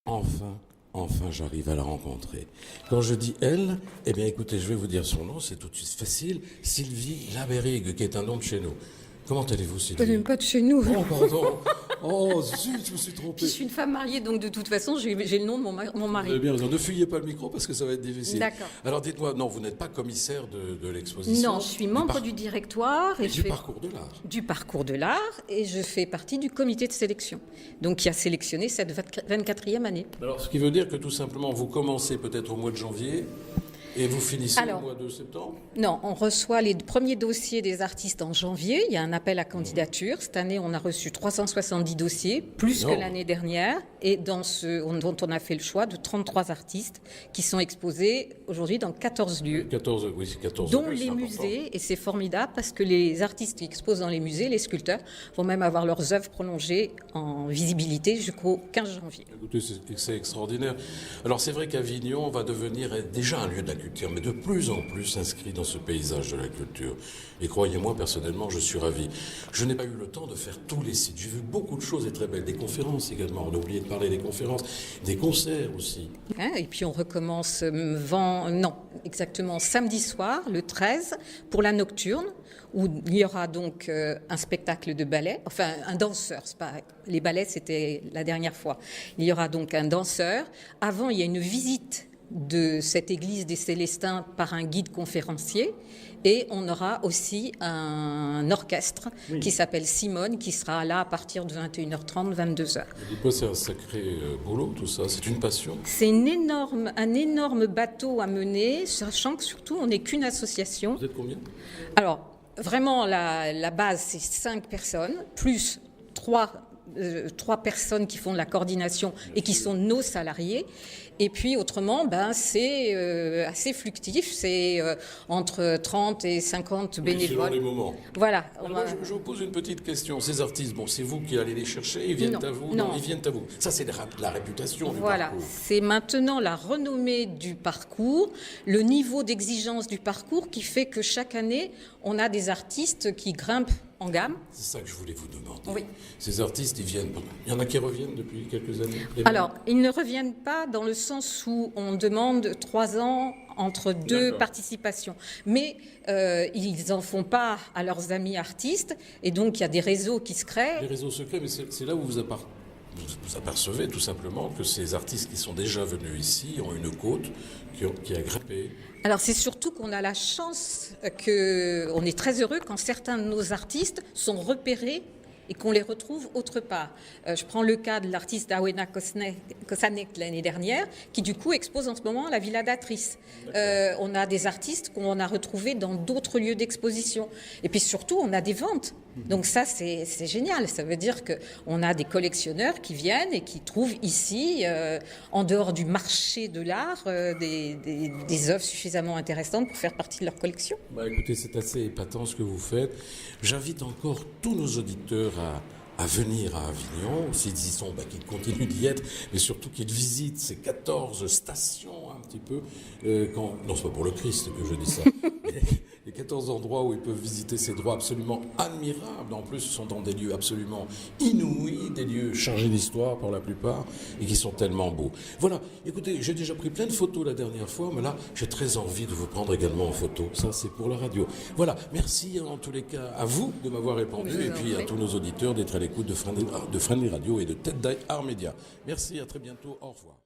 Enfin, j'arrive à la rencontrer. Quand je dis elle, eh bien, écoutez, je vais vous dire son nom, c'est tout de suite facile. Sylvie Labérigue, qui est un nom de chez nous. Comment allez-vous, Sylvie? Même pas de chez nous. Oh, pardon. Oh, zut, je me suis trompé. Puis je suis une femme mariée, donc de toute façon, j'ai le nom de mon Vous mari. avez bien raison. Ne fuyez pas le micro parce que ça va être difficile. D'accord. Alors, dites-moi, non, vous n'êtes pas commissaire de l'exposition. Non, je suis membre du directoire et du parcours de l'art. Du parcours de l'art, et je fais partie du comité de sélection, donc qui a sélectionné cette 24e année. Alors, ce qui veut dire que tout simplement, vous commencez peut-être au mois de janvier et vous finissez au mois de septembre? Non, on reçoit les premiers dossiers des artistes en janvier. Il y a un appel à candidature. Cette année, on a reçu 370 dossiers, plus que l'année dernière, et dont on a fait le choix de 33 artistes qui sont exposés aujourd'hui dans 14 lieux. 14 dont les musées, et c'est formidable parce que les artistes qui exposent dans les musées, les sculpteurs, vont même avoir leurs œuvres prolongées en visibilité jusqu'au 15 janvier. Écoutez, c'est extraordinaire. Alors c'est vrai qu'Avignon va devenir déjà un lieu de la culture, mais de plus en plus inscrit dans ce paysage de la culture. Et croyez-moi, personnellement, je suis ravi. Je n'ai pas eu le temps de faire tous les sites. J'ai vu beaucoup de choses et très belles. Des conférences également. On a oublié de parler des conférences. Des concerts aussi. Et puis on recommence exactement samedi soir, le 13, pour la nocturne, où il y aura donc un spectacle de ballet, enfin un danseur, c'est pas, les ballets c'était la dernière fois. Il y aura donc un danseur. Avant, il y a une visite de cette église des Célestins par un guide conférencier, et on aura aussi un orchestre qui s'appelle Simone, qui sera là à partir de 21h30, 22h. Dites-moi, c'est un sacré boulot tout ça, c'est une passion? C'est un énorme bateau à mener, sachant que surtout on n'est qu'une association. Vous êtes combien? Alors, vraiment la base c'est 5 personnes, plus 3 personnes qui font de la coordination et qui sont nos salariés. Et puis autrement, c'est assez fluctuatif, c'est entre 30 et 50 bénévoles. Selon les moments. Voilà. Alors je vous pose une petite question. Ces artistes, c'est vous qui allez les chercher, ils viennent à vous? Non, ils viennent à vous. Ça, c'est la réputation du parcours. Voilà, c'est maintenant la renommée du parcours, le niveau d'exigence du parcours qui fait que chaque année, on a des artistes qui grimpent en gamme. C'est ça que je voulais vous demander. Oui. Ces artistes, ils viennent. Il y en a qui reviennent depuis quelques années? Alors, ils ne reviennent pas dans le sens où on demande 3 ans entre 2 participations. Mais ils n'en font pas à leurs amis artistes. Et donc, il y a des réseaux qui se créent. Des réseaux secrets, mais c'est là où vous apercevez tout simplement que ces artistes qui sont déjà venus ici ont une côte qui a grimpé. Alors c'est surtout qu'on a la chance, on est très heureux quand certains de nos artistes sont repérés et qu'on les retrouve autre part. Je prends le cas de l'artiste Awena Kosanek l'année dernière, qui du coup expose en ce moment à la Villa d'Atrice. On a des artistes qu'on a retrouvés dans d'autres lieux d'exposition. Et puis surtout, on a des ventes. Donc ça, c'est génial. Ça veut dire qu'on a des collectionneurs qui viennent et qui trouvent ici, en dehors du marché de l'art, des œuvres suffisamment intéressantes pour faire partie de leur collection. Écoutez, c'est assez épatant ce que vous faites. J'invite encore tous nos auditeurs à venir à Avignon, s'ils y sont, qu'ils continuent d'y être, mais surtout qu'ils visitent ces 14 stations un petit peu. Non, c'est pas pour le Christ que je dis ça. Les 14 endroits où ils peuvent visiter ces droits absolument admirables. En plus, ce sont dans des lieux absolument inouïs, des lieux chargés d'histoire pour la plupart, et qui sont tellement beaux. Voilà, écoutez, j'ai déjà pris plein de photos la dernière fois, mais là, j'ai très envie de vous prendre également en photo. Ça, c'est pour la radio. Voilà, merci en tous les cas à vous de m'avoir répondu, et puis à tous nos auditeurs d'être à l'écoute de Friendly Radio et de Tête d'Art Média. Merci, à très bientôt, au revoir.